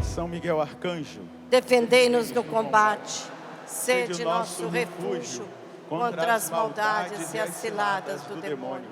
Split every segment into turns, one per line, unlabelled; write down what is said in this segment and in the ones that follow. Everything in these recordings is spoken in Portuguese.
São Miguel Arcanjo,
defendei-nos no combate. Sede nosso refúgio contra as maldades e as ciladas do demônio.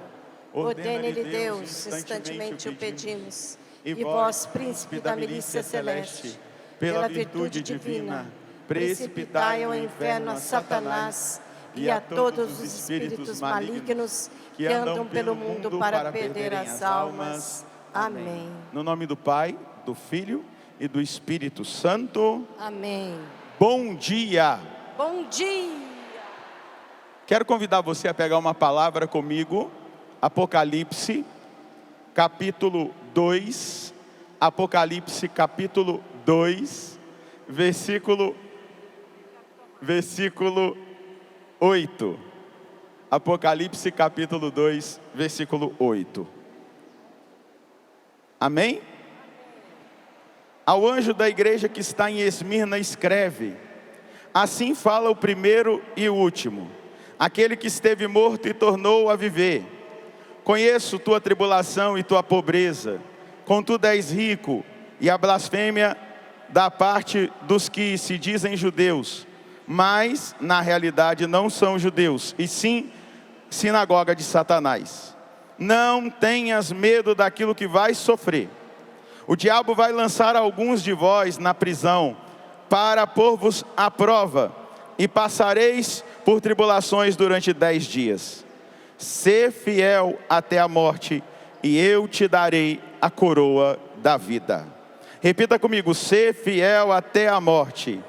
Ordene-lhe Deus, instantemente o pedimos. E vós, príncipe da milícia celeste, pela virtude divina, precipitai ao inferno a Satanás e a todos os espíritos malignos que andam pelo mundo para perder as almas. Amém.
No nome do Pai, do Filho e do Espírito Santo.
Amém.
Bom dia!
Bom dia!
Quero convidar você a pegar uma palavra comigo. Apocalipse, capítulo 2. Apocalipse, capítulo 2, versículo 8. Apocalipse, capítulo 2, versículo 8. Amém? Ao anjo da igreja que está em Esmirna escreve: assim fala o primeiro e o último, aquele que esteve morto e tornou a viver. Conheço tua tribulação e tua pobreza, contudo és rico, e a blasfêmia da parte dos que se dizem judeus, mas na realidade não são judeus, e sim sinagoga de Satanás. Não tenhas medo daquilo que vais sofrer. O diabo vai lançar alguns de vós na prisão, para pôr-vos à prova, e passareis por tribulações durante 10 dias. Sê fiel até a morte, e eu te darei a coroa da vida. Repita comigo: sê fiel até a morte,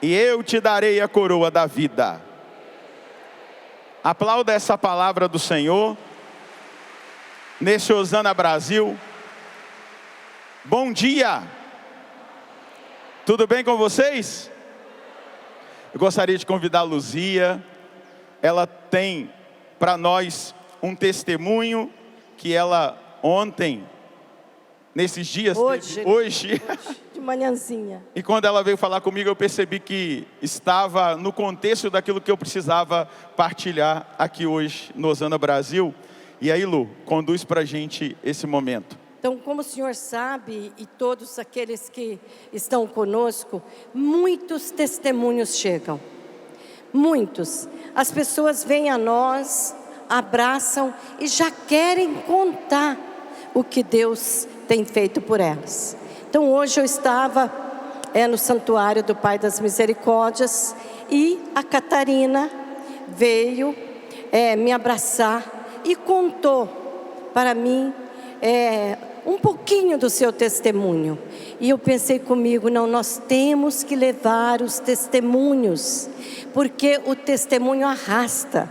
e eu te darei a coroa da vida. Aplauda essa palavra do Senhor nesse Hosana Brasil. Bom dia! Tudo bem com vocês? Eu gostaria de convidar a Luzia. Ela tem para nós um testemunho que ela ontem, nesses dias, hoje,
de manhãzinha.
E quando ela veio falar comigo, eu percebi que estava no contexto daquilo que eu precisava partilhar aqui hoje no Hosana Brasil. E aí, Lu, conduz para a gente esse momento.
Então, como o senhor sabe, e todos aqueles que estão conosco, muitos testemunhos chegam. Muitos. As pessoas vêm a nós, abraçam e já querem contar o que Deus tem feito por elas. Então hoje eu estava no santuário do Pai das Misericórdias e a Catarina veio me abraçar e contou para mim um pouquinho do seu testemunho. E eu pensei comigo: não, nós temos que levar os testemunhos, porque o testemunho arrasta.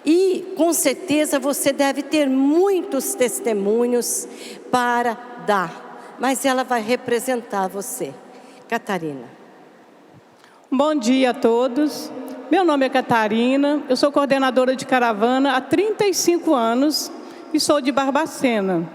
E com certeza você deve ter muitos testemunhos para dar, mas ela vai representar você. Catarina.
Bom dia a todos. Meu nome é Catarina, eu sou coordenadora de caravana há 35 anos e sou de Barbacena.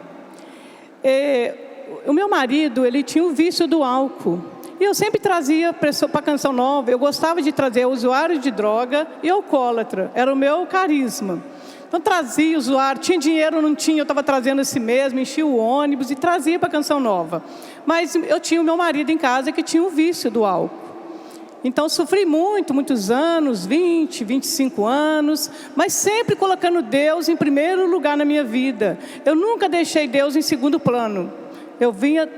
O meu marido, ele tinha o vício do álcool. E eu sempre trazia para a Canção Nova, eu gostava de trazer usuário de droga e alcoólatra, era o meu carisma. Então trazia usuário, tinha dinheiro, não tinha, eu estava trazendo esse mesmo, enchia o ônibus e trazia para a Canção Nova. Mas eu tinha o meu marido em casa que tinha o vício do álcool. Então sofri muitos anos, 20, 25 anos, mas sempre colocando Deus em primeiro lugar na minha vida. Eu nunca deixei Deus em segundo plano. Eu vinha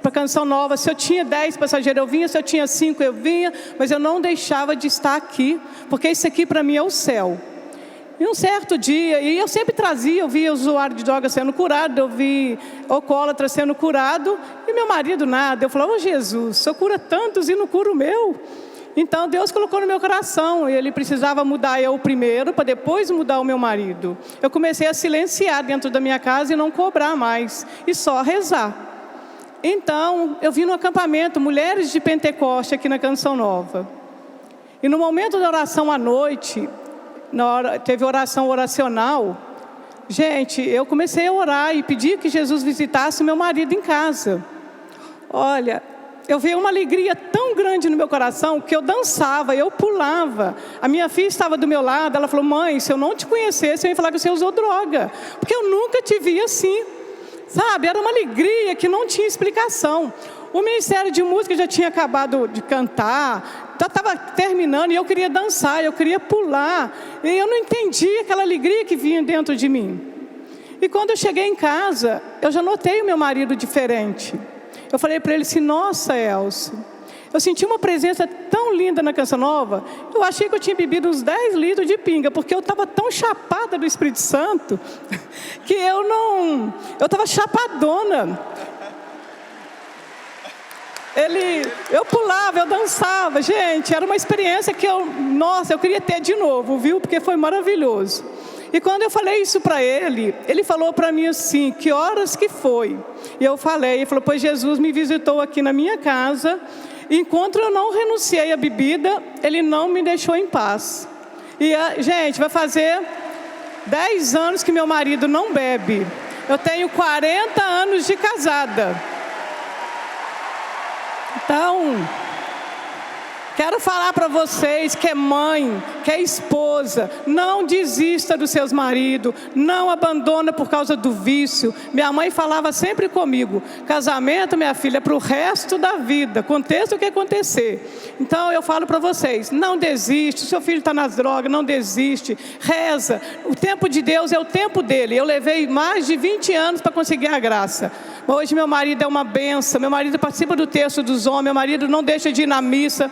para a Canção Nova, se eu tinha 10 passageiros eu vinha, se eu tinha 5 eu vinha, mas eu não deixava de estar aqui, porque isso aqui para mim é o céu. E um certo dia, e eu sempre trazia, eu via usuário de droga sendo curado, eu vi alcoólatra sendo curado, e meu marido nada. Eu falava: ô Jesus, o Senhor cura tantos e não cura o meu. Então Deus colocou no meu coração, e Ele precisava mudar eu primeiro, para depois mudar o meu marido. Eu comecei a silenciar dentro da minha casa e não cobrar mais, e só rezar. Então, eu vim no acampamento, Mulheres de Pentecoste, aqui na Canção Nova. E no momento da oração à noite, teve oração oracional. Gente, eu comecei a orar e pedir que Jesus visitasse meu marido em casa. Olha, eu vi uma alegria tão grande no meu coração que eu dançava, eu pulava. A minha filha estava do meu lado, ela falou: mãe, se eu não te conhecesse, eu ia falar que você usou droga, porque eu nunca te vi assim. sabe, era uma alegria que não tinha explicação. O Ministério de Música já tinha acabado de cantar, já estava terminando e eu queria dançar, eu queria pular. E eu não entendia aquela alegria que vinha dentro de mim. E quando eu cheguei em casa, eu já notei o meu marido diferente. Eu falei para ele assim, nossa, Elcio, eu senti uma presença tão linda na Canção Nova, eu achei que eu tinha bebido uns 10 litros de pinga, porque eu estava tão chapada do Espírito Santo, que eu estava chapadona. Eu pulava, eu dançava, gente, era uma experiência que eu queria ter de novo, viu? Porque foi maravilhoso. E quando eu falei isso para ele falou para mim assim, que horas que foi? E eu falei, ele falou, pois Jesus me visitou aqui na minha casa, e enquanto eu não renunciei à bebida, ele não me deixou em paz. E, gente, vai fazer 10 anos que meu marido não bebe. Eu tenho 40 anos de casada. Então, quero falar para vocês que é mãe, que é esposa, não desista dos seus maridos, não abandona por causa do vício. Minha mãe falava sempre comigo, casamento, minha filha, é para o resto da vida, aconteça o que acontecer. Então eu falo para vocês, não desiste, o seu filho está nas drogas, não desiste, reza, o tempo de Deus é o tempo dele. Eu levei mais de 20 anos para conseguir a graça. Hoje meu marido é uma benção, meu marido participa do terço dos homens, meu marido não deixa de ir na missa.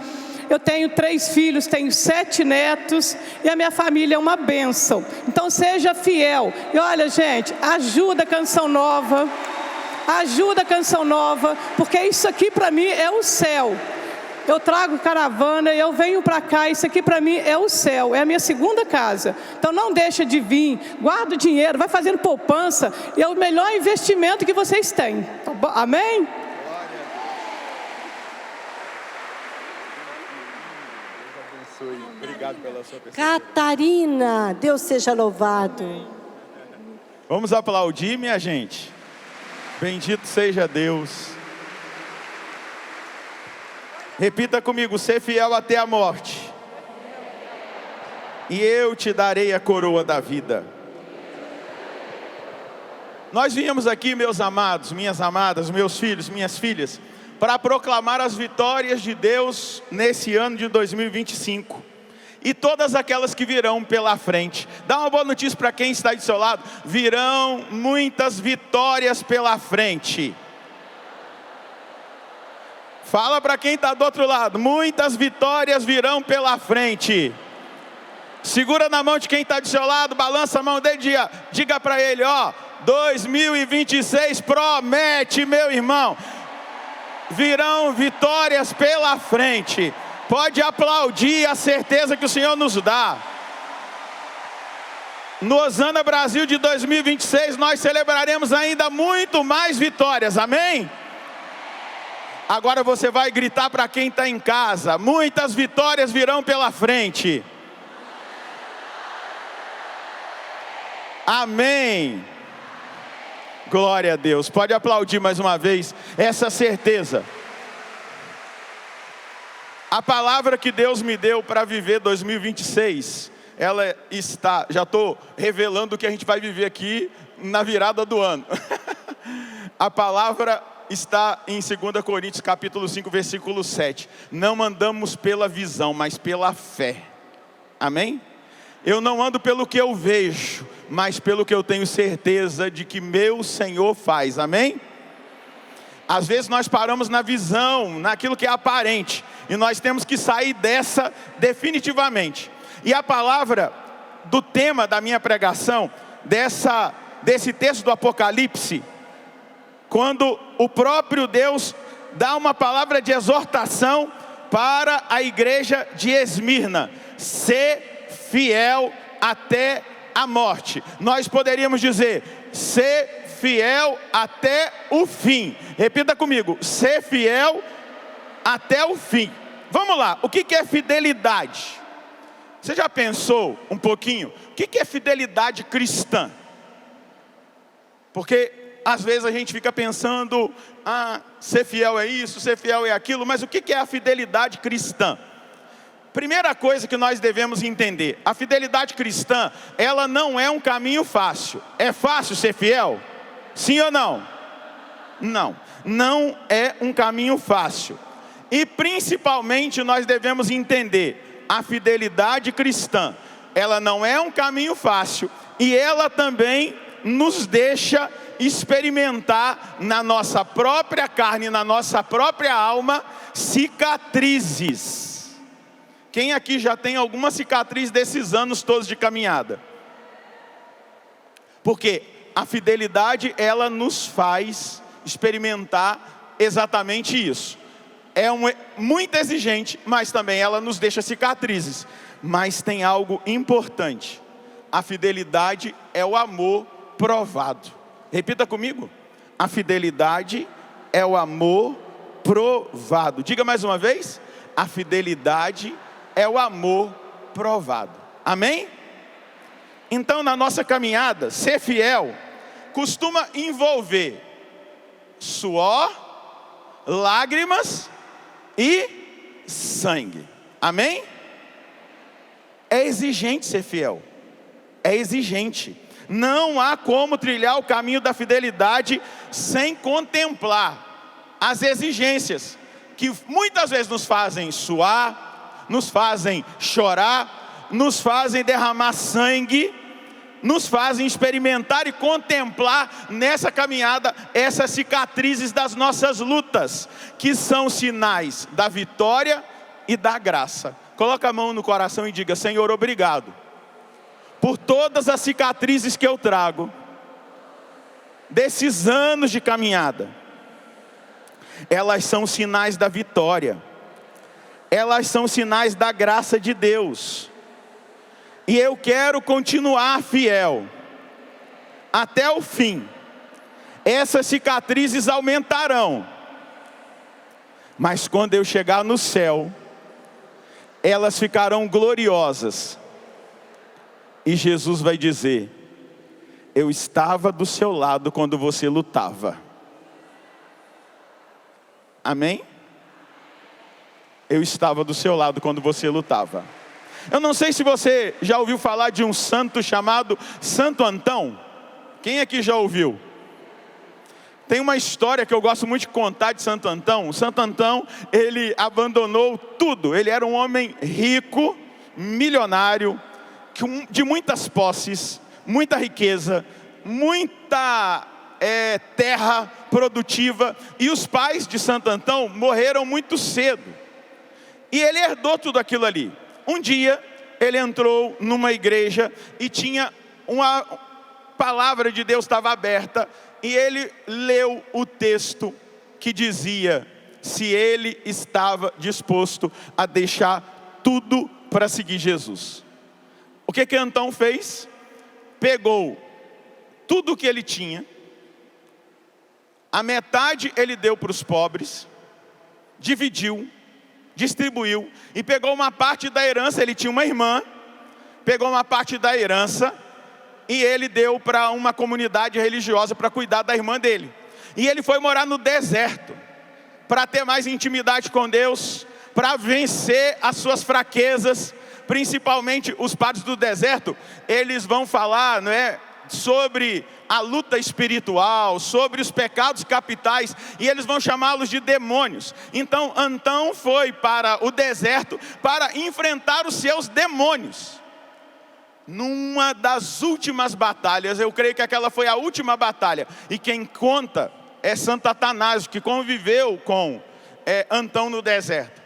Eu tenho 3 filhos, tenho 7 netos e a minha família é uma bênção. Então seja fiel. E olha, gente, ajuda a Canção Nova, porque isso aqui para mim é o céu. Eu trago caravana, eu venho para cá, isso aqui para mim é o céu, é a minha segunda casa. Então não deixa de vir, guarda o dinheiro, vai fazendo poupança, e é o melhor investimento que vocês têm. Tá bom? Amém?
Obrigado pela sua pessoa.
Catarina, Deus seja louvado.
Vamos aplaudir, minha gente. Bendito seja Deus. Repita comigo, ser fiel até a morte, e eu te darei a coroa da vida. Nós viemos aqui, meus amados, minhas amadas, meus filhos, minhas filhas, para proclamar as vitórias de Deus nesse ano de 2025. E todas aquelas que virão pela frente. Dá uma boa notícia para quem está do seu lado. Virão muitas vitórias pela frente. Fala para quem está do outro lado. Muitas vitórias virão pela frente. Segura na mão de quem está do seu lado. Balança a mão dele. Diga para ele, 2026 promete, meu irmão. Virão vitórias pela frente. Pode aplaudir a certeza que o Senhor nos dá. No Osana Brasil de 2026, nós celebraremos ainda muito mais vitórias, amém? Agora você vai gritar para quem está em casa, muitas vitórias virão pela frente. Amém. Glória a Deus. Pode aplaudir mais uma vez essa certeza. A palavra que Deus me deu para viver 2026, ela está, já estou revelando o que a gente vai viver aqui na virada do ano. A palavra está em 2 Coríntios capítulo 5, versículo 7. Não andamos pela visão, mas pela fé. Amém? Eu não ando pelo que eu vejo, mas pelo que eu tenho certeza de que meu Senhor faz. Amém? Às vezes nós paramos na visão, naquilo que é aparente, e nós temos que sair dessa definitivamente. E a palavra do tema da minha pregação, desse texto do Apocalipse, quando o próprio Deus dá uma palavra de exortação para a igreja de Esmirna: ser fiel até a morte. Nós poderíamos dizer, ser fiel até o fim. Repita comigo, ser fiel até o fim. Vamos lá, o que é fidelidade? Você já pensou um pouquinho, o que é fidelidade cristã? Porque às vezes a gente fica pensando, ser fiel é isso, ser fiel é aquilo, mas o que é a fidelidade cristã? Primeira coisa que nós devemos entender, a fidelidade cristã, ela não é um caminho fácil. É fácil ser fiel? Sim ou não? Não. Não é um caminho fácil. E principalmente nós devemos entender, a fidelidade cristã, ela não é um caminho fácil. E ela também nos deixa experimentar na nossa própria carne, na nossa própria alma, cicatrizes. Quem aqui já tem alguma cicatriz desses anos todos de caminhada? Porque a fidelidade, ela nos faz experimentar exatamente isso. É muito exigente, mas também ela nos deixa cicatrizes. Mas tem algo importante. A fidelidade é o amor provado. Repita comigo. A fidelidade é o amor provado. Diga mais uma vez. A fidelidade é o amor provado. Amém? Então, na nossa caminhada, ser fiel costuma envolver suor, lágrimas e sangue. Amém? É exigente ser fiel. É exigente. Não há como trilhar o caminho da fidelidade sem contemplar as exigências que muitas vezes nos fazem suar, nos fazem chorar, nos fazem derramar sangue, nos fazem experimentar e contemplar nessa caminhada essas cicatrizes das nossas lutas, que são sinais da vitória e da graça. Coloca a mão no coração e diga: Senhor, obrigado por todas as cicatrizes que eu trago desses anos de caminhada. Elas são sinais da vitória, elas são sinais da graça de Deus. E eu quero continuar fiel até o fim. Essas cicatrizes aumentarão, mas quando eu chegar no céu, elas ficarão gloriosas. E Jesus vai dizer: eu estava do seu lado quando você lutava. Amém? Eu estava do seu lado quando você lutava. Eu não sei se você já ouviu falar de um santo chamado Santo Antão. Quem aqui já ouviu? Tem uma história que eu gosto muito de contar de Santo Antão. O Santo Antão, ele abandonou tudo. Ele era um homem rico, milionário, de muitas posses, muita riqueza, muita terra produtiva. E os pais de Santo Antão morreram muito cedo. E ele herdou tudo aquilo ali. Um dia, ele entrou numa igreja e tinha uma palavra de Deus estava aberta. E ele leu o texto que dizia se ele estava disposto a deixar tudo para seguir Jesus. O que Antão fez? Pegou tudo que ele tinha, a metade ele deu para os pobres, dividiu, distribuiu e pegou uma parte da herança. Ele tinha uma irmã, pegou uma parte da herança e ele deu para uma comunidade religiosa para cuidar da irmã dele. E ele foi morar no deserto para ter mais intimidade com Deus, para vencer as suas fraquezas. Principalmente os padres do deserto, eles vão falar, não é, sobre a luta espiritual, sobre os pecados capitais, e eles vão chamá-los de demônios. Então Antão foi para o deserto para enfrentar os seus demônios. Numa das últimas batalhas, eu creio que aquela foi a última batalha, e quem conta é Santo Atanásio, que conviveu com Antão no deserto.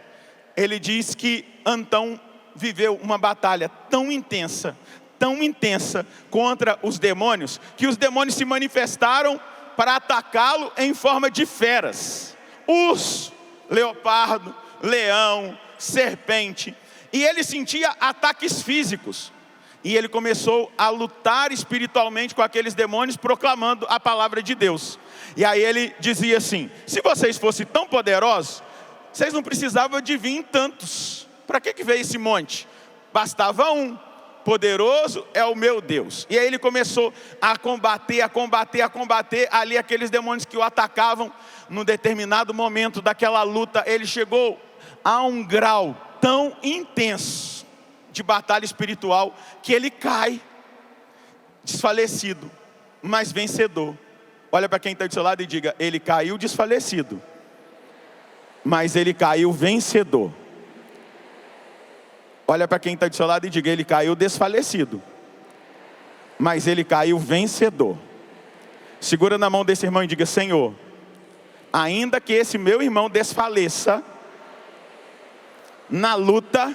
Ele diz que Antão viveu uma batalha tão intensa contra os demônios, que os demônios se manifestaram para atacá-lo em forma de feras: urso, leopardo, leão, serpente. E ele sentia ataques físicos. E ele começou a lutar espiritualmente com aqueles demônios, proclamando a palavra de Deus. E aí ele dizia assim: se vocês fossem tão poderosos, vocês não precisavam de vir tantos. Para que veio esse monte? Bastava um. Poderoso é o meu Deus. E aí ele começou a combater ali aqueles demônios que o atacavam. Num determinado momento daquela luta, ele chegou a um grau tão intenso de batalha espiritual que ele cai desfalecido, mas vencedor. Olha para quem está do seu lado e diga: ele caiu desfalecido, mas ele caiu vencedor. Olha para quem está do seu lado e diga: ele caiu desfalecido, mas ele caiu vencedor. Segura na mão desse irmão e diga: Senhor, ainda que esse meu irmão desfaleça na luta,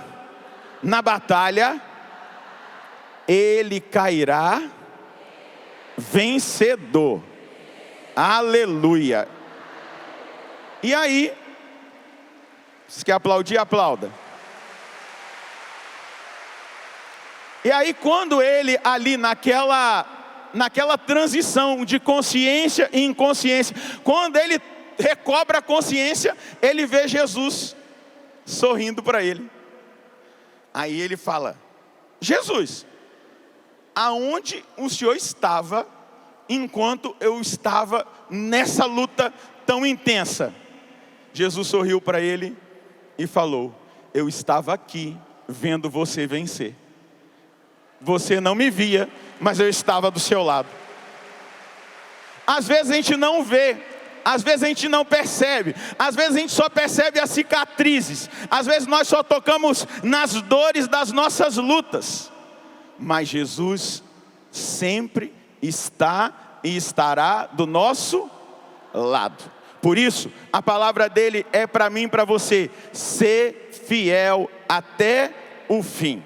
na batalha, ele cairá vencedor. Aleluia. E aí, se quer aplaudir, aplauda. E aí, quando ele ali naquela transição de consciência e inconsciência, quando ele recobra a consciência, ele vê Jesus sorrindo para ele. Aí ele fala: Jesus, aonde o Senhor estava enquanto eu estava nessa luta tão intensa? Jesus sorriu para ele e falou: eu estava aqui vendo você vencer. Você não me via, mas eu estava do seu lado. Às vezes a gente não vê, às vezes a gente não percebe, às vezes a gente só percebe as cicatrizes, às vezes nós só tocamos nas dores das nossas lutas. Mas Jesus sempre está e estará do nosso lado. Por isso, a palavra dele é para mim e para você: ser fiel até o fim.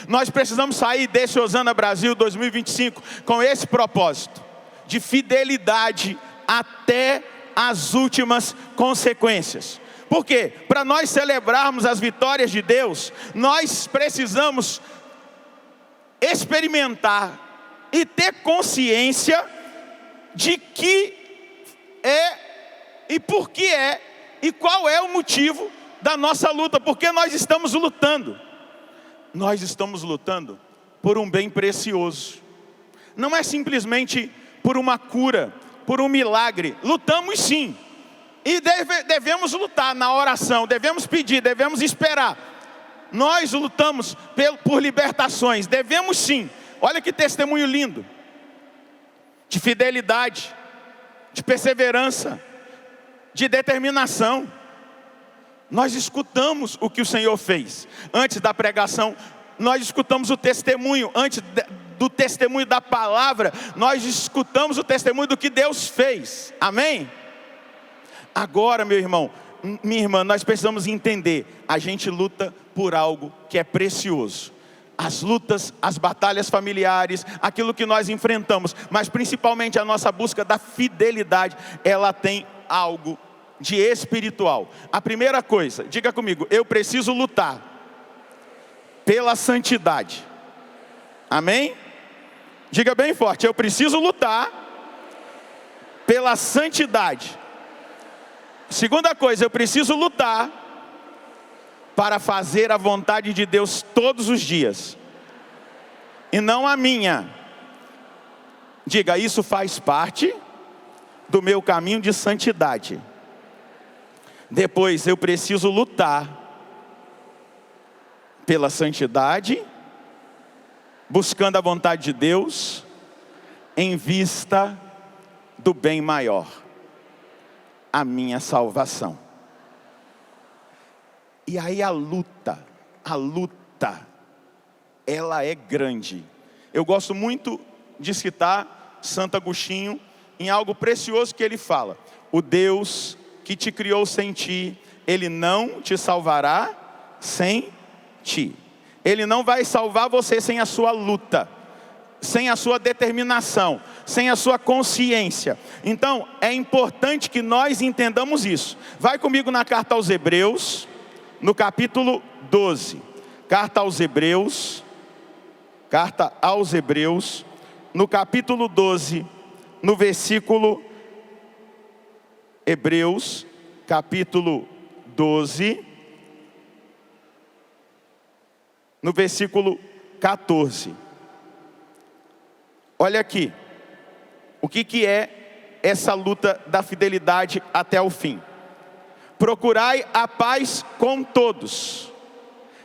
Nós precisamos sair desse Osana Brasil 2025 com esse propósito de fidelidade até as últimas consequências. Por quê? Para nós celebrarmos as vitórias de Deus, nós precisamos experimentar e ter consciência de que é e por que é e qual é o motivo da nossa luta. Porque nós estamos lutando. Nós estamos lutando por um bem precioso. Não é simplesmente por uma cura, por um milagre. Lutamos sim. E devemos lutar na oração, devemos pedir, devemos esperar. Nós lutamos por libertações, devemos sim. Olha que testemunho lindo. De fidelidade, de perseverança, de determinação. Nós escutamos o que o Senhor fez. Antes da pregação, nós escutamos o testemunho. Antes do testemunho da palavra, nós escutamos o testemunho do que Deus fez. Amém? Agora, meu irmão, minha irmã, nós precisamos entender: a gente luta por algo que é precioso. As lutas, as batalhas familiares, aquilo que nós enfrentamos, mas principalmente a nossa busca da fidelidade, ela tem algo de espiritual. A primeira coisa, diga comigo: eu preciso lutar pela santidade. Amém? Diga bem forte: eu preciso lutar pela santidade. Segunda coisa, eu preciso lutar para fazer a vontade de Deus todos os dias, e não a minha. Diga: isso faz parte do meu caminho de santidade. Depois, eu preciso lutar pela santidade, buscando a vontade de Deus, em vista do bem maior, a minha salvação. E aí a luta, ela é grande. Eu gosto muito de citar Santo Agostinho em algo precioso que ele fala: o Deus que te criou sem ti, Ele não te salvará sem ti. Ele não vai salvar você sem a sua luta, sem a sua determinação, sem a sua consciência. Então, é importante que nós entendamos isso. Vai comigo na carta aos Hebreus, no capítulo 12. Carta aos Hebreus, no capítulo 12, no versículo... Hebreus, capítulo 12, no versículo 14. Olha aqui, o que é essa luta da fidelidade até o fim. Procurai a paz com todos,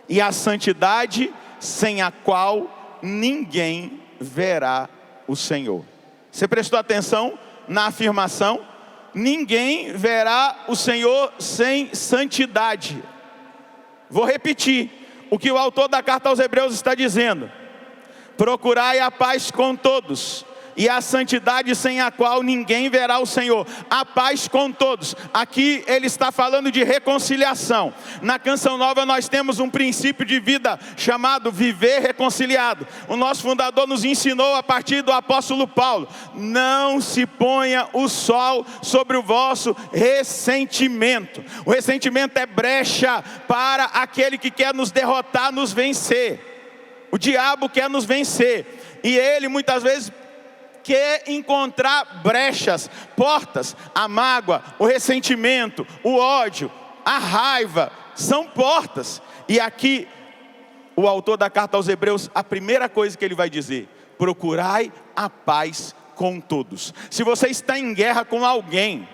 e a santidade, sem a qual ninguém verá o Senhor. Você prestou atenção na afirmação: ninguém verá o Senhor sem santidade. Vou repetir o que o autor da carta aos Hebreus está dizendo: procurai a paz com todos e a santidade, sem a qual ninguém verá o Senhor. A paz com todos. Aqui ele está falando de reconciliação. Na Canção Nova nós temos um princípio de vida chamado viver reconciliado. O nosso fundador nos ensinou a partir do apóstolo Paulo: não se ponha o sol sobre o vosso ressentimento. O ressentimento é brecha para aquele que quer nos derrotar, nos vencer. O diabo quer nos vencer, e ele muitas vezes quer encontrar brechas, portas. A mágoa, o ressentimento, o ódio, a raiva, são portas. E aqui o autor da carta aos Hebreus, a primeira coisa que ele vai dizer: procurai a paz com todos. Se você está em guerra com alguém,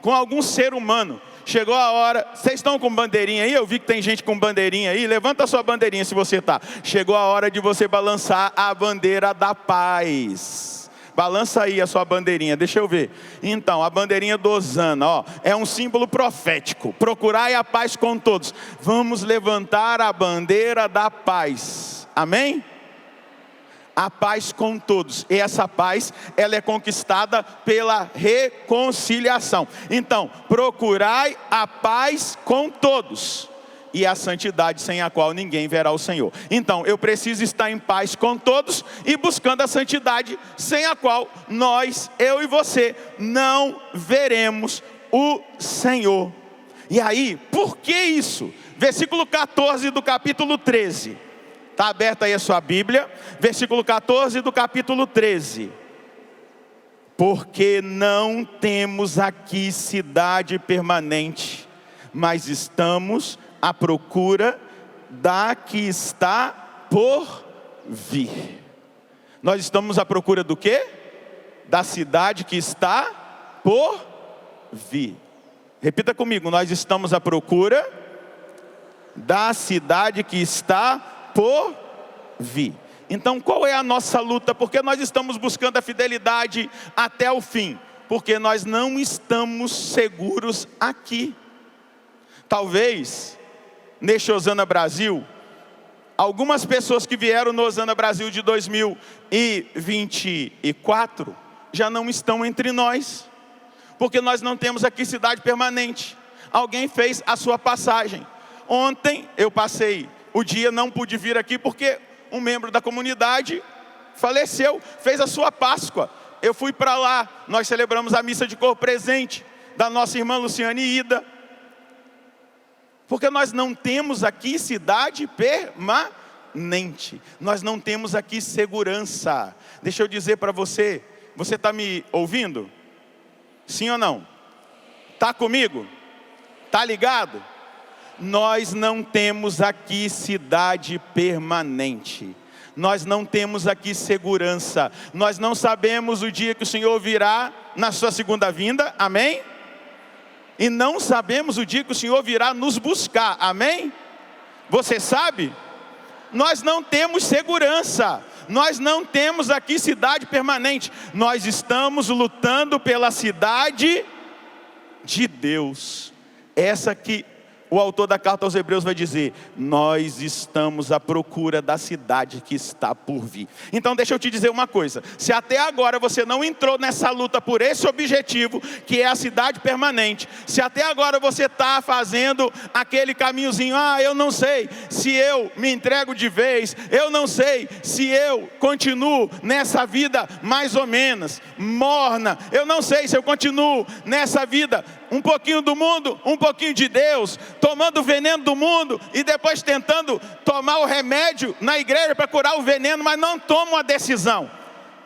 com algum ser humano, chegou a hora. Vocês estão com bandeirinha aí? Eu vi que tem gente com bandeirinha aí. Levanta a sua bandeirinha se você está. Chegou a hora de você balançar a bandeira da paz. Balança aí a sua bandeirinha, deixa eu ver. Então, a bandeirinha do Hosana, ó, é um símbolo profético. Procurai a paz com todos. Vamos levantar a bandeira da paz. Amém? A paz com todos. E essa paz, ela é conquistada pela reconciliação. Então, procurai a paz com todos e a santidade, sem a qual ninguém verá o Senhor. Então, eu preciso estar em paz com todos e buscando a santidade, sem a qual nós, eu e você, não veremos o Senhor. E aí, por que isso? Versículo 14 do capítulo 13. Está aberta aí a sua Bíblia. Versículo 14 do capítulo 13. Porque não temos aqui cidade permanente, mas estamos à procura da que está por vir. Nós estamos à procura do quê? Da cidade que está por vir. Repita comigo: nós estamos à procura da cidade que está por vir. Então, qual é a nossa luta? Porque nós estamos buscando a fidelidade até o fim. Porque nós não estamos seguros aqui. Talvez neste Hosana Brasil, algumas pessoas que vieram no Hosana Brasil de 2024 já não estão entre nós, porque nós não temos aqui cidade permanente. Alguém fez a sua passagem. Ontem eu passei o dia, não pude vir aqui porque um membro da comunidade faleceu, fez a sua Páscoa. Eu fui para lá, nós celebramos a missa de corpo presente da nossa irmã Luciane Ida. Porque nós não temos aqui cidade permanente. Nós não temos aqui segurança. Deixa eu dizer para você. Você está me ouvindo? Sim ou não? Está comigo? Está ligado? Nós não temos aqui cidade permanente. Nós não temos aqui segurança. Nós não sabemos o dia que o Senhor virá na sua segunda vinda. Amém? E não sabemos o dia que o Senhor virá nos buscar, amém? Você sabe? Nós não temos segurança, nós não temos aqui cidade permanente. Nós estamos lutando pela cidade de Deus. Essa que o autor da carta aos Hebreus vai dizer: nós estamos à procura da cidade que está por vir. Então deixa eu te dizer uma coisa: se até agora você não entrou nessa luta por esse objetivo, que é a cidade permanente, se até agora você está fazendo aquele caminhozinho: eu não sei se eu me entrego de vez, eu não sei se eu continuo nessa vida mais ou menos morna, eu não sei se eu continuo nessa vida um pouquinho do mundo, um pouquinho de Deus, tomando o veneno do mundo e depois tentando tomar o remédio na igreja para curar o veneno, mas não toma uma decisão.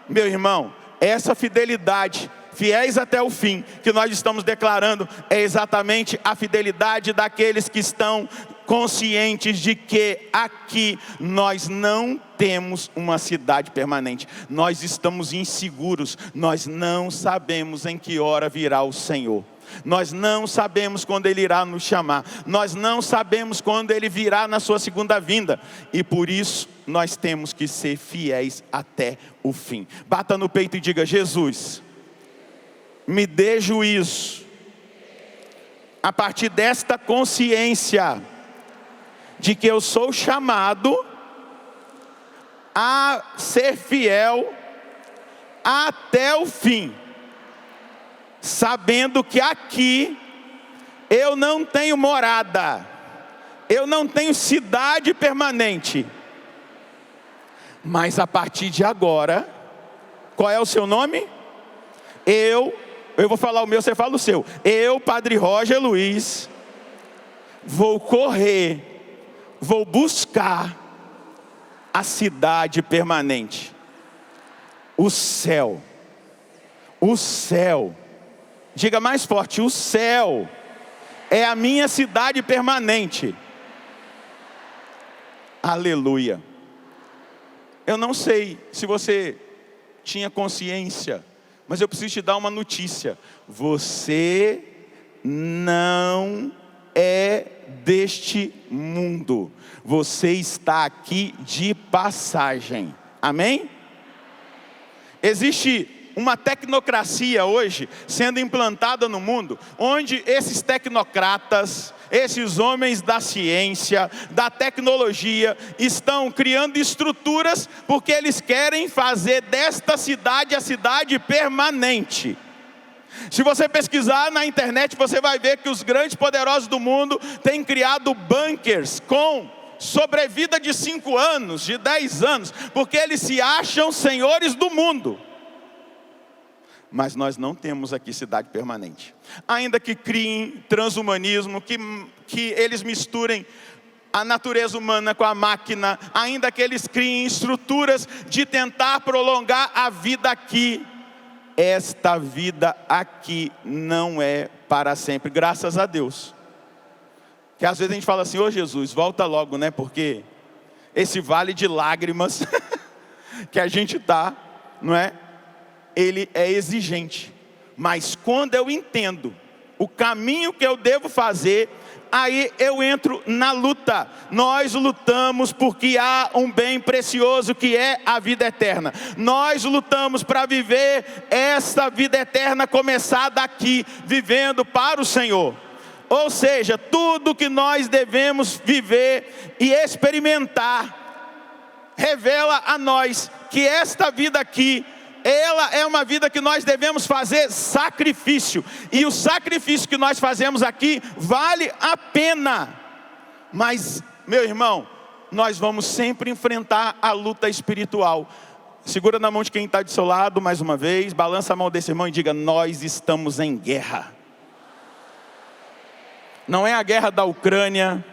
Meu irmão, essa fidelidade, fiéis até o fim, que nós estamos declarando, é exatamente a fidelidade daqueles que estão conscientes de que aqui nós não temos uma cidade permanente. Nós estamos inseguros, nós não sabemos em que hora virá o Senhor. Nós não sabemos quando Ele irá nos chamar. Nós não sabemos quando Ele virá na sua segunda vinda. E por isso nós temos que ser fiéis até o fim. Bata no peito e diga: Jesus, me dê juízo. A partir desta consciência de que eu sou chamado a ser fiel até o fim, sabendo que aqui eu não tenho morada, eu não tenho cidade permanente, mas a partir de agora, qual é o seu nome? Eu vou falar o meu, você fala o seu. Eu, Padre Roger Luiz, vou correr, vou buscar a cidade permanente. O céu. O céu. Diga mais forte, o céu é a minha cidade permanente. Aleluia. Eu não sei se você tinha consciência, mas eu preciso te dar uma notícia. Você não é deste mundo. Você está aqui de passagem. Amém? Existe uma tecnocracia hoje sendo implantada no mundo, onde esses tecnocratas, esses homens da ciência, da tecnologia, estão criando estruturas porque eles querem fazer desta cidade a cidade permanente. Se você pesquisar na internet, você vai ver que os grandes poderosos do mundo têm criado bunkers com sobrevida de 5 anos, de 10 anos, porque eles se acham senhores do mundo. Mas nós não temos aqui cidade permanente. Ainda que criem transhumanismo, que eles misturem a natureza humana com a máquina, ainda que eles criem estruturas de tentar prolongar a vida aqui, esta vida aqui não é para sempre, graças a Deus. Que às vezes a gente fala assim, ô Jesus, volta logo, né? Porque esse vale de lágrimas que a gente está, não é? Ele é exigente. Mas quando eu entendo o caminho que eu devo fazer, aí eu entro na luta. Nós lutamos porque há um bem precioso que é a vida eterna. Nós lutamos para viver essa vida eterna começada aqui, vivendo para o Senhor. Ou seja, tudo que nós devemos viver e experimentar revela a nós que esta vida aqui, ela é uma vida que nós devemos fazer sacrifício. E o sacrifício que nós fazemos aqui vale a pena. Mas, meu irmão, nós vamos sempre enfrentar a luta espiritual. Segura na mão de quem está do seu lado, mais uma vez. Balança a mão desse irmão e diga, nós estamos em guerra. Não é a guerra da Ucrânia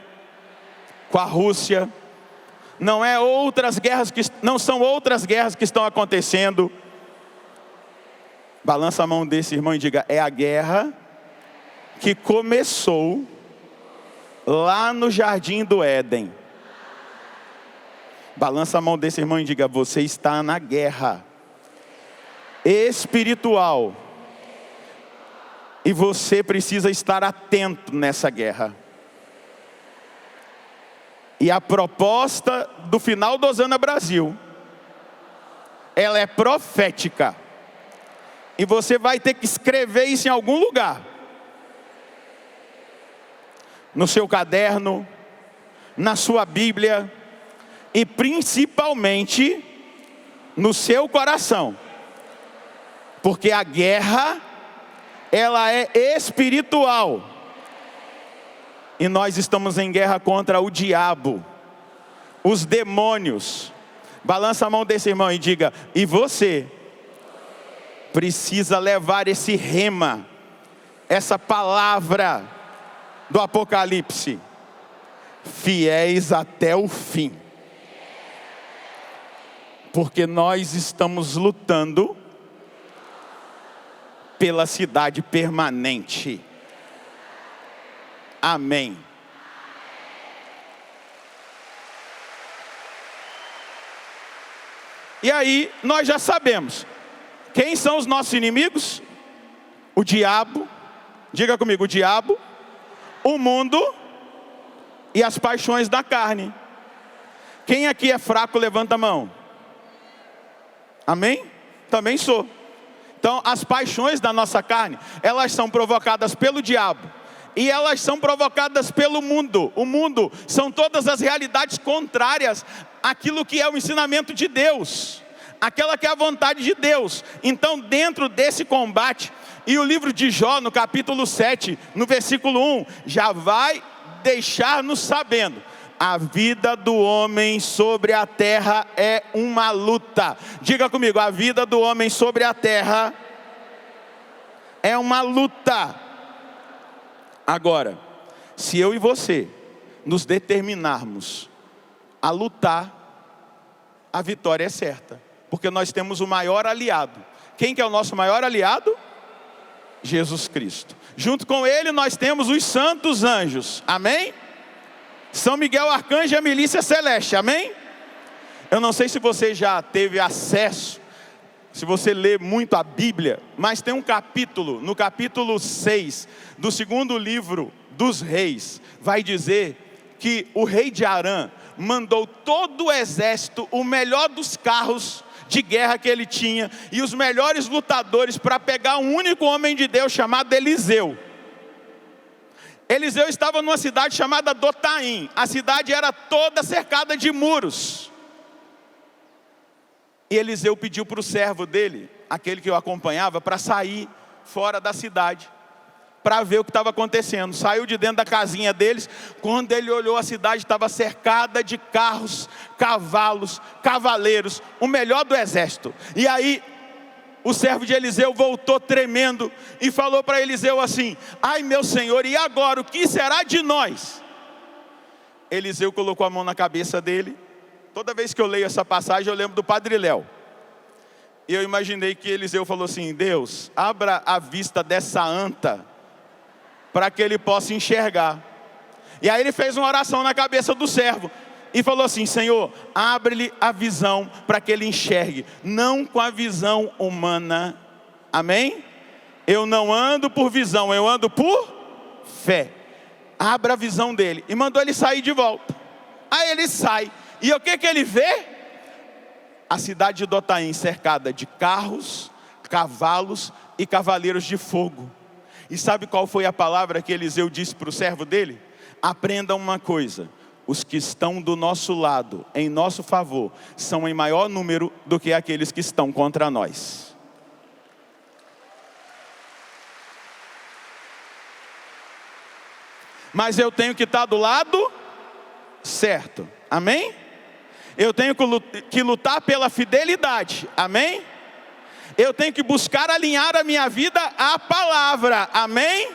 com a Rússia. Não são outras guerras que estão acontecendo. Balança a mão desse irmão e diga, é a guerra que começou lá no jardim do Éden. Balança a mão desse irmão e diga, você está na guerra espiritual. E você precisa estar atento nessa guerra. E a proposta do final do Osana Brasil, ela é profética. E você vai ter que escrever isso em algum lugar. No seu caderno, na sua Bíblia e principalmente no seu coração. Porque a guerra, ela é espiritual. E nós estamos em guerra contra o diabo, os demônios. Balança a mão desse irmão e diga, e você precisa levar esse rema, essa palavra do Apocalipse, fiéis até o fim. Porque nós estamos lutando pela cidade permanente. Amém. E aí, nós já sabemos. Quem são os nossos inimigos? O diabo. Diga comigo, o diabo. O mundo. E as paixões da carne. Quem aqui é fraco, levanta a mão. Amém? Também sou. Então, as paixões da nossa carne, elas são provocadas pelo diabo. E elas são provocadas pelo mundo. O mundo são todas as realidades contrárias àquilo que é o ensinamento de Deus. Aquela que é a vontade de Deus. Então, dentro desse combate, e o livro de Jó, no capítulo 7, no versículo 1, já vai deixar-nos sabendo: a vida do homem sobre a terra é uma luta. Diga comigo: a vida do homem sobre a terra é uma luta. Agora, se eu e você nos determinarmos a lutar, a vitória é certa. Porque nós temos o maior aliado. Quem que é o nosso maior aliado? Jesus Cristo. Junto com Ele nós temos os santos anjos. Amém? São Miguel Arcanjo e a milícia celeste. Amém? Eu não sei se você já teve acesso, se você lê muito a Bíblia, mas tem um capítulo, no capítulo 6 do segundo livro dos reis, vai dizer que o rei de Arã mandou todo o exército, o melhor dos carros de guerra que ele tinha, e os melhores lutadores, para pegar um único homem de Deus chamado Eliseu. Eliseu estava numa cidade chamada Dotaim. A cidade era toda cercada de muros. E Eliseu pediu para o servo dele, aquele que o acompanhava, para sair fora da cidade, para ver o que estava acontecendo. Saiu de dentro da casinha deles. Quando ele olhou, a cidade estava cercada de carros, cavalos, cavaleiros, o melhor do exército. E aí o servo de Eliseu voltou tremendo e falou para Eliseu assim: ai meu senhor, e agora o que será de nós? Eliseu colocou a mão na cabeça dele. Toda vez que eu leio essa passagem eu lembro do Padre Léo. E eu imaginei que Eliseu falou assim: Deus, abra a vista dessa anta, para que ele possa enxergar. E aí ele fez uma oração na cabeça do servo e falou assim: Senhor, abre-lhe a visão para que ele enxergue, não com a visão humana. Amém? Eu não ando por visão, eu ando por fé. Abra a visão dele. E mandou ele sair de volta. Aí ele sai. E o que ele vê? A cidade de Dotaim cercada de carros, cavalos e cavaleiros de fogo. E sabe qual foi a palavra que Eliseu disse para o servo dele? Aprenda uma coisa: os que estão do nosso lado, em nosso favor, são em maior número do que aqueles que estão contra nós. Mas eu tenho que estar do lado certo. Amém? Eu tenho que lutar pela fidelidade. Amém? Eu tenho que buscar alinhar a minha vida à palavra. Amém?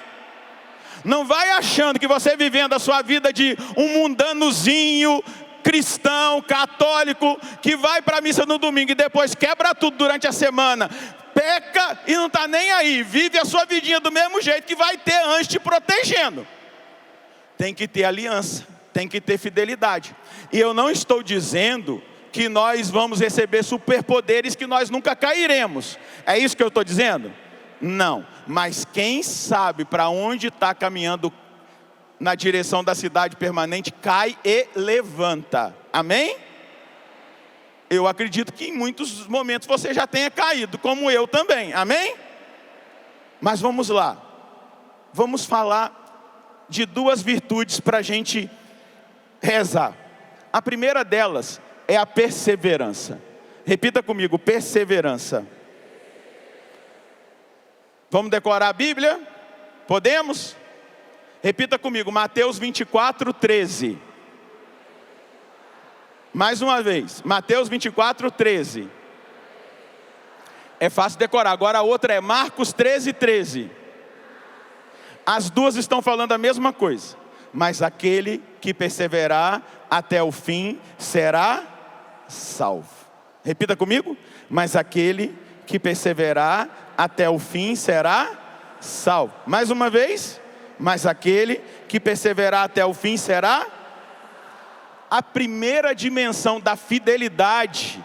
Não vai achando que você vivendo a sua vida de um mundanozinho, cristão, católico, que vai para a missa no domingo e depois quebra tudo durante a semana, peca e não está nem aí, vive a sua vidinha do mesmo jeito, que vai ter anjo te protegendo. Tem que ter aliança, tem que ter fidelidade. E eu não estou dizendo que nós vamos receber superpoderes, que nós nunca cairemos. É isso que eu estou dizendo? Não. Mas quem sabe para onde está caminhando na direção da cidade permanente, cai e levanta. Amém? Eu acredito que em muitos momentos você já tenha caído, como eu também. Amém? Mas vamos lá. Vamos falar de duas virtudes para a gente rezar. A primeira delas é a perseverança. Repita comigo: perseverança. Vamos decorar a Bíblia? Podemos? Repita comigo: Mateus 24, 13. Mais uma vez, Mateus 24, 13. É fácil decorar. Agora a outra é Marcos 13, 13. As duas estão falando a mesma coisa. Mas aquele que perseverar até o fim será salvo. Repita comigo: mas aquele que perseverar até o fim será salvo. Mais uma vez: mas aquele que perseverar até o fim será. A primeira dimensão da fidelidade,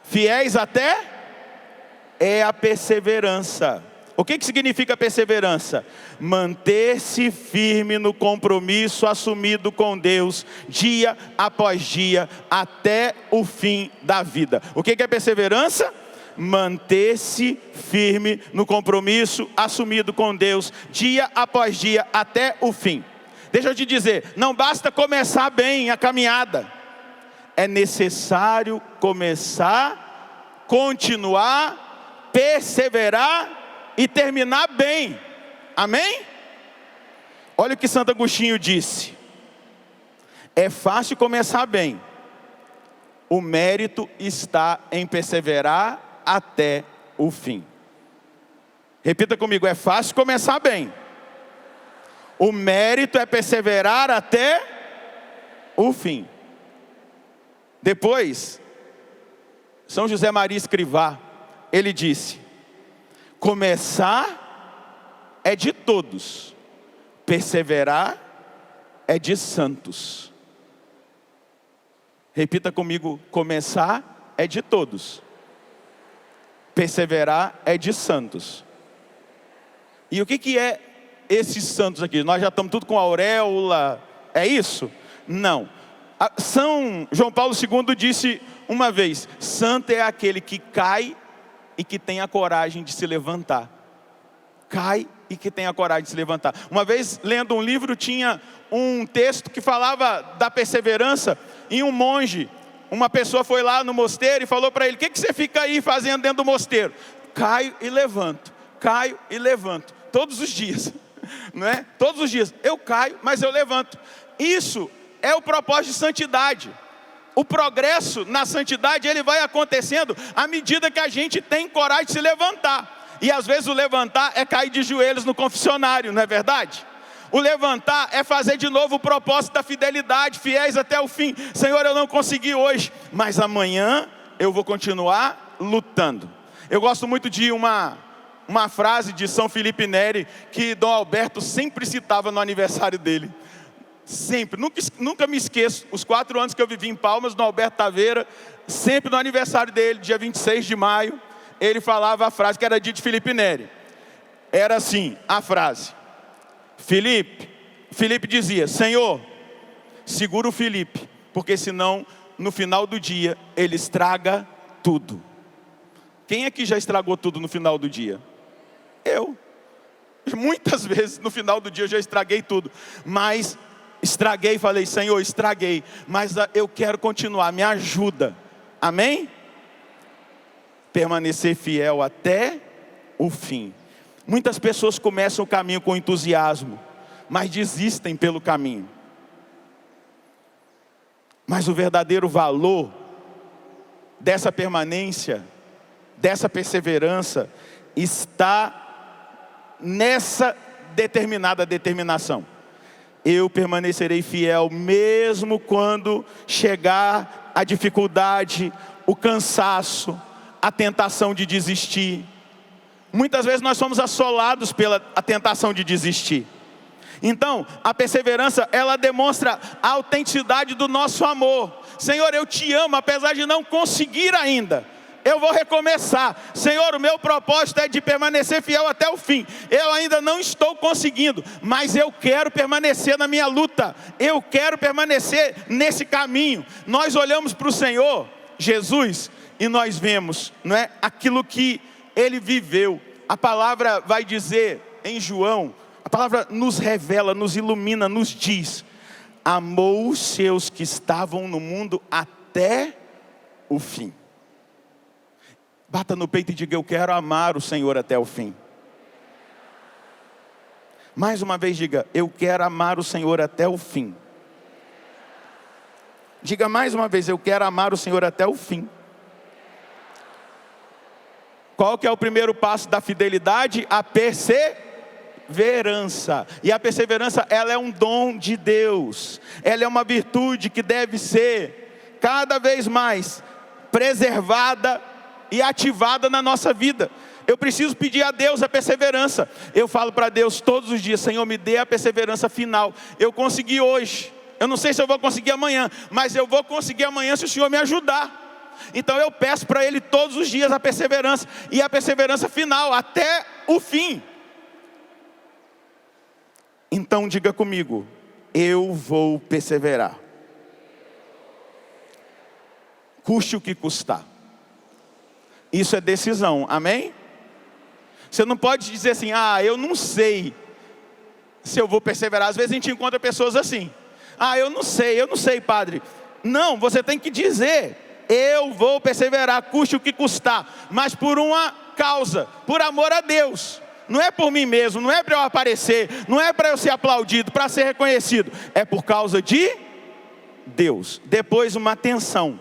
fiéis até, é a perseverança. O que significa perseverança? Manter-se firme no compromisso assumido com Deus, dia após dia, até o fim da vida. O que é perseverança? manter-se firme no compromisso assumido com Deus, dia após dia, até o fim. Deixa eu te dizer, não basta começar bem a caminhada. É necessário começar, continuar, perseverar e terminar bem. Amém? Olha o que Santo Agostinho disse. É fácil começar bem. O mérito está em perseverar até o fim. Repita comigo, é fácil começar bem. O mérito é perseverar até o fim. Depois, São José Maria Escrivá, ele disse: começar é de todos, perseverar é de santos. Repita comigo, começar é de todos, perseverar é de santos. E o que é esses santos aqui? Nós já estamos tudo com auréola, é isso? Não. São João Paulo II disse uma vez: santo é aquele que cai e que tem a coragem de se levantar. Cai e que tem a coragem de se levantar. Uma vez, lendo um livro, tinha um texto que falava da perseverança. E um monge, uma pessoa foi lá no mosteiro e falou para ele: o que você fica aí fazendo dentro do mosteiro? Caio e levanto, caio e levanto, todos os dias. Não é? Todos os dias, eu caio, mas eu levanto. Isso é o propósito de santidade. O progresso na santidade, ele vai acontecendo à medida que a gente tem coragem de se levantar. E às vezes o levantar é cair de joelhos no confessionário, não é verdade? O levantar é fazer de novo o propósito da fidelidade, fiéis até o fim. Senhor, eu não consegui hoje, mas amanhã eu vou continuar lutando. Eu gosto muito de uma frase de São Felipe Neri, que Dom Alberto sempre citava no aniversário dele. Sempre, nunca me esqueço, os 4 anos que eu vivi em Palmas, Dom Alberto Taveira, sempre no aniversário dele, dia 26 de maio, ele falava a frase que era dita de Felipe Neri. Era assim, a frase: Felipe dizia: Senhor, segura o Felipe, porque senão no final do dia ele estraga tudo. Quem é que já estragou tudo no final do dia? Eu. Muitas vezes no final do dia eu já estraguei tudo, mas estraguei, falei: Senhor, estraguei, mas eu quero continuar, me ajuda. Amém? Permanecer fiel até o fim. Muitas pessoas começam o caminho com entusiasmo, mas desistem pelo caminho. Mas o verdadeiro valor dessa permanência, dessa perseverança, está nessa determinada determinação. Eu permanecerei fiel mesmo quando chegar a dificuldade, o cansaço, a tentação de desistir. Muitas vezes nós somos assolados pela tentação de desistir. Então, a perseverança, ela demonstra a autenticidade do nosso amor. Senhor, eu te amo, apesar de não conseguir ainda. Eu vou recomeçar. Senhor, o meu propósito é de permanecer fiel até o fim. Eu ainda não estou conseguindo, mas eu quero permanecer na minha luta. Eu quero permanecer nesse caminho. Nós olhamos para o Senhor, Jesus, e nós vemos, não é, aquilo que Ele viveu. A palavra vai dizer em João, a palavra nos revela, nos ilumina, nos diz: amou os seus que estavam no mundo até o fim. Bata no peito e diga: eu quero amar o Senhor até o fim. Mais uma vez diga: eu quero amar o Senhor até o fim. Diga mais uma vez: eu quero amar o Senhor até o fim. Qual que é o primeiro passo da fidelidade? A perseverança. E a perseverança, ela é um dom de Deus. Ela é uma virtude que deve ser cada vez mais preservada e ativada na nossa vida. Eu preciso pedir a Deus a perseverança. Eu falo para Deus todos os dias: Senhor, me dê a perseverança final. Eu consegui hoje, eu não sei se eu vou conseguir amanhã, mas eu vou conseguir amanhã se o Senhor me ajudar. Então eu peço para Ele todos os dias a perseverança, e a perseverança final, até o fim. Então diga comigo: eu vou perseverar, custe o que custar. Isso é decisão, amém? Você não pode dizer assim, eu não sei se eu vou perseverar. Às vezes a gente encontra pessoas assim, eu não sei, padre. Não, você tem que dizer, eu vou perseverar, custe o que custar, mas por uma causa, por amor a Deus. Não é por mim mesmo, não é para eu aparecer, não é para eu ser aplaudido, para ser reconhecido. É por causa de Deus. Depois uma atenção.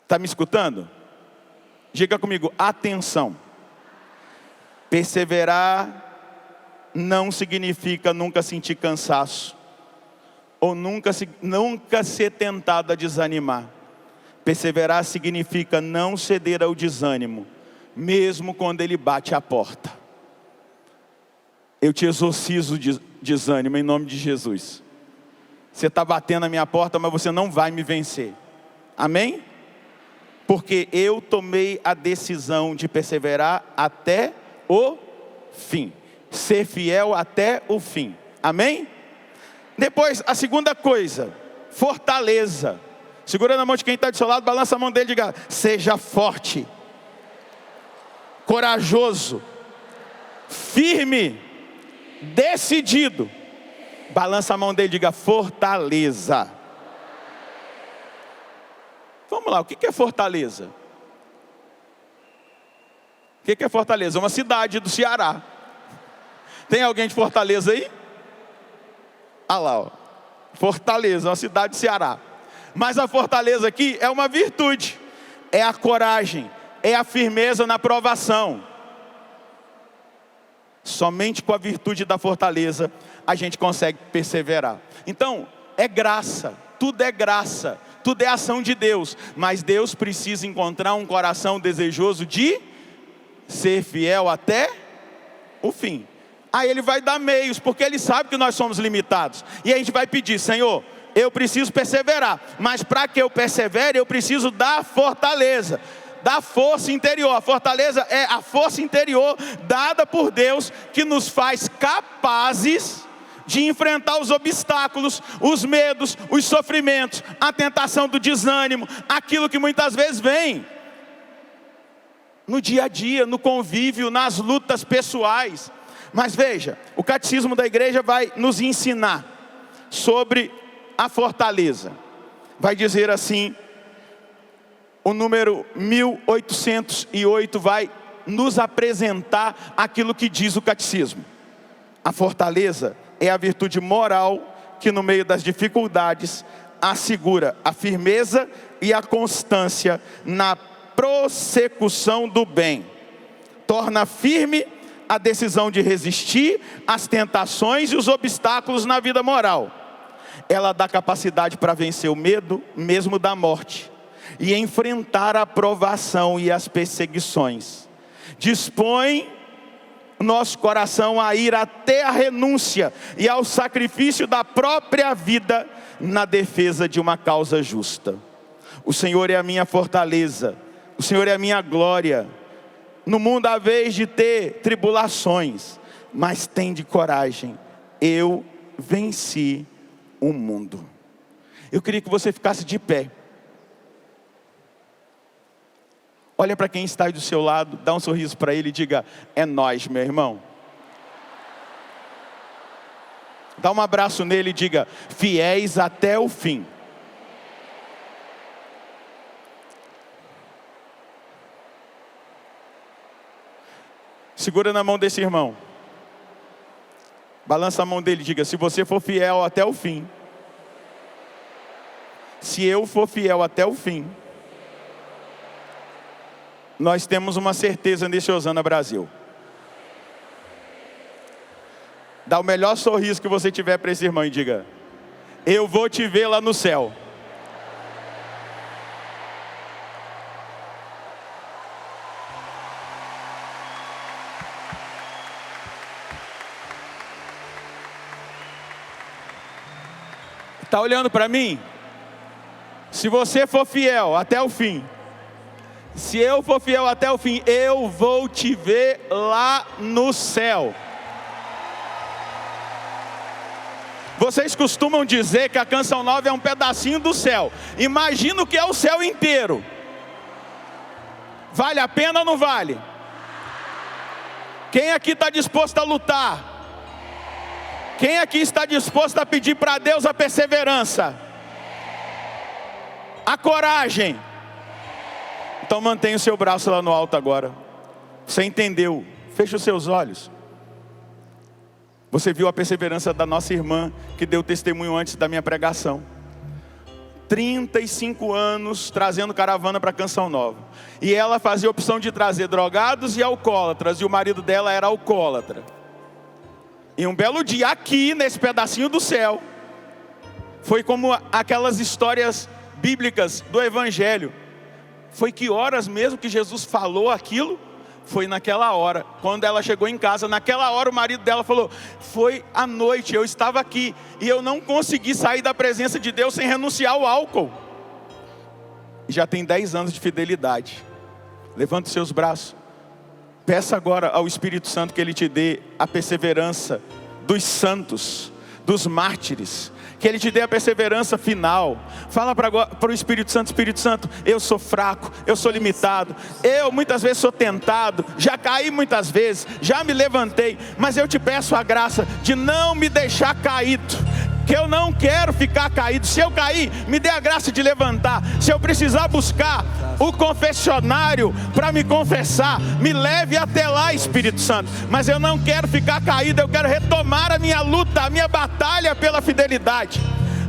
Está me escutando? Diga comigo, atenção. Perseverar não significa nunca sentir cansaço. Ou nunca ser tentado a desanimar. Perseverar significa não ceder ao desânimo, mesmo quando ele bate a porta. Eu te exorcizo de desânimo em nome de Jesus. Você está batendo na minha porta, mas você não vai me vencer. Amém? Porque eu tomei a decisão de perseverar até o fim. Ser fiel até o fim. Amém? Depois, a segunda coisa, fortaleza. Segura na mão de quem está do seu lado, balança a mão dele e diga, seja forte, corajoso, firme, decidido. Balança a mão dele e diga, fortaleza. Vamos lá, o que é Fortaleza? O que é Fortaleza? Uma cidade do Ceará. Tem alguém de Fortaleza aí? Ah lá, ó. Fortaleza, uma cidade do Ceará. Mas a fortaleza aqui é uma virtude. É a coragem, é a firmeza na provação. Somente com a virtude da fortaleza a gente consegue perseverar. Então, é graça, tudo é ação de Deus. Mas Deus precisa encontrar um coração desejoso de ser fiel até o fim. Aí Ele vai dar meios, porque Ele sabe que nós somos limitados. E a gente vai pedir, Senhor, eu preciso perseverar. Mas para que eu persevere, eu preciso da fortaleza, da força interior. A fortaleza é a força interior dada por Deus, que nos faz capazes de enfrentar os obstáculos, os medos, os sofrimentos, a tentação do desânimo, aquilo que muitas vezes vem no dia a dia, no convívio, nas lutas pessoais. Mas veja, o catecismo da igreja vai nos ensinar sobre a fortaleza. Vai dizer assim, o número 1808 vai nos apresentar aquilo que diz o catecismo. A fortaleza é a virtude moral que no meio das dificuldades assegura a firmeza e a constância na prossecução do bem. Torna firme a decisão de resistir às tentações e os obstáculos na vida moral. Ela dá capacidade para vencer o medo, mesmo da morte, e enfrentar a provação e as perseguições. Dispõe nosso coração a ir até a renúncia e ao sacrifício da própria vida na defesa de uma causa justa. O Senhor é a minha fortaleza, o Senhor é a minha glória. No mundo há vez de ter tribulações, mas tende coragem, eu venci o mundo. Eu queria que você ficasse de pé. Olha para quem está aí do seu lado, dá um sorriso para ele e diga, é nós, meu irmão. Dá um abraço nele e diga, fiéis até o fim. Segura na mão desse irmão. Balança a mão dele e diga, se você for fiel até o fim. Se eu for fiel até o fim. Nós temos uma certeza nesse Osana Brasil. Dá o melhor sorriso que você tiver para esse irmão e diga, eu vou te ver lá no céu. Está olhando para mim? Se você for fiel até o fim, se eu for fiel até o fim, eu vou te ver lá no céu. Vocês costumam dizer que a Canção Nova é um pedacinho do céu. Imagina o que é o céu inteiro. Vale a pena ou não vale? Quem aqui está disposto a lutar? Quem aqui está disposto a pedir para Deus a perseverança? A coragem? Então mantenha o seu braço lá no alto agora. Você entendeu? Feche os seus olhos. Você viu a perseverança da nossa irmã, que deu testemunho antes da minha pregação. 35 anos trazendo caravana para Canção Nova. E ela fazia a opção de trazer drogados e alcoólatras. E o marido dela era alcoólatra. E um belo dia, aqui nesse pedacinho do céu, foi como aquelas histórias bíblicas do Evangelho. Foi que horas mesmo que Jesus falou aquilo? Foi naquela hora, quando ela chegou em casa. Naquela hora o marido dela falou: foi à noite, eu estava aqui e eu não consegui sair da presença de Deus sem renunciar ao álcool. E já tem 10 anos de fidelidade. Levante os seus braços. Peça agora ao Espírito Santo que Ele te dê a perseverança dos santos, dos mártires. Que Ele te dê a perseverança final. Fala para o Espírito Santo: eu sou fraco, eu sou limitado, eu muitas vezes sou tentado, já caí muitas vezes, já me levantei, mas eu te peço a graça de não me deixar caído, que eu não quero ficar caído. Se eu cair, me dê a graça de levantar. Se eu precisar buscar o confessionário para me confessar, me leve até lá, Espírito Santo. Mas eu não quero ficar caído, eu quero retomar a minha luta, a minha batalha pela fidelidade.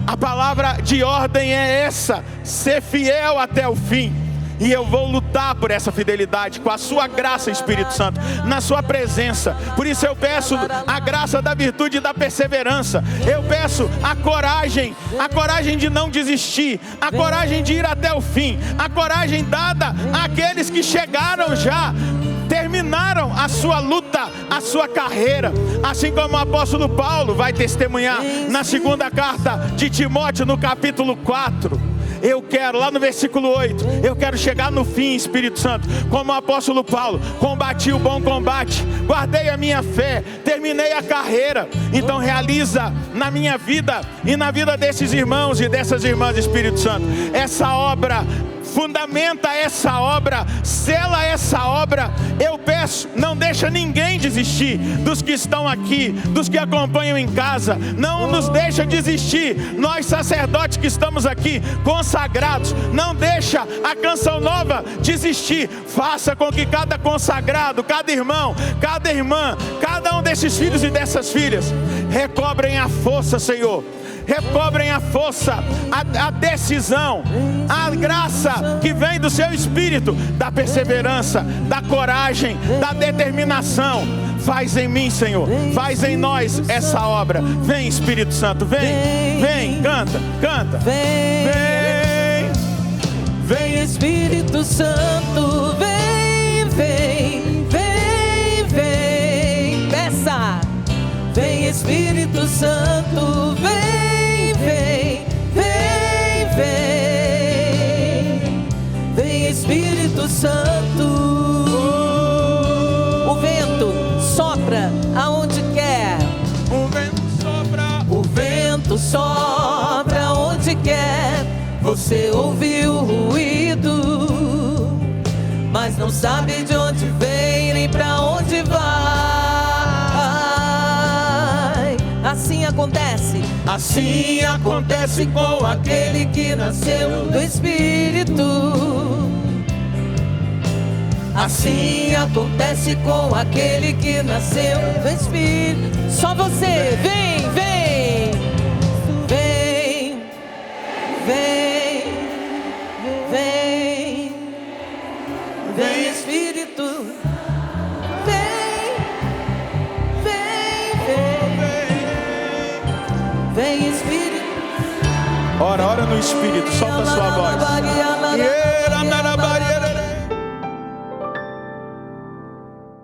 A palavra de ordem é essa: ser fiel até o fim. E eu vou lutar por essa fidelidade, com a sua graça, Espírito Santo, na sua presença. Por isso eu peço a graça da virtude e da perseverança. Eu peço a coragem de não desistir, a coragem de ir até o fim, a coragem dada àqueles que chegaram já, terminaram a sua luta, a sua carreira. Assim como o apóstolo Paulo vai testemunhar na segunda carta de Timóteo, no capítulo 4. Eu quero, lá no versículo 8, eu quero chegar no fim, Espírito Santo, como o apóstolo Paulo: combati o bom combate, guardei a minha fé, terminei a carreira. Então realiza na minha vida e na vida desses irmãos e dessas irmãs, Espírito Santo, essa obra. Fundamenta essa obra, sela essa obra. Eu peço, não deixa ninguém desistir, dos que estão aqui, dos que acompanham em casa. Não nos deixa desistir, nós sacerdotes que estamos aqui, consagrados. Não deixa a Canção Nova desistir. Faça com que cada consagrado, cada irmão, cada irmã, cada um desses filhos e dessas filhas recobrem a força, Senhor. Recobrem a força, a decisão, a graça que vem do seu Espírito, da perseverança, da coragem, da determinação. Faz em mim, Senhor, faz em nós essa obra. Vem, Espírito Santo, vem, canta.
Vem, Espírito Santo, vem. Peça. Vem, Espírito Santo, vem. Vem, Espírito Santo. O vento sopra aonde quer. O vento sopra onde quer. Você ouviu o ruído, mas não sabe de onde vem nem pra onde vai. Assim acontece com aquele que nasceu do Espírito. Assim acontece com aquele que nasceu do Espírito. Só você, vem, Espírito. Vem, Espírito.
Ora no Espírito, solta a sua voz.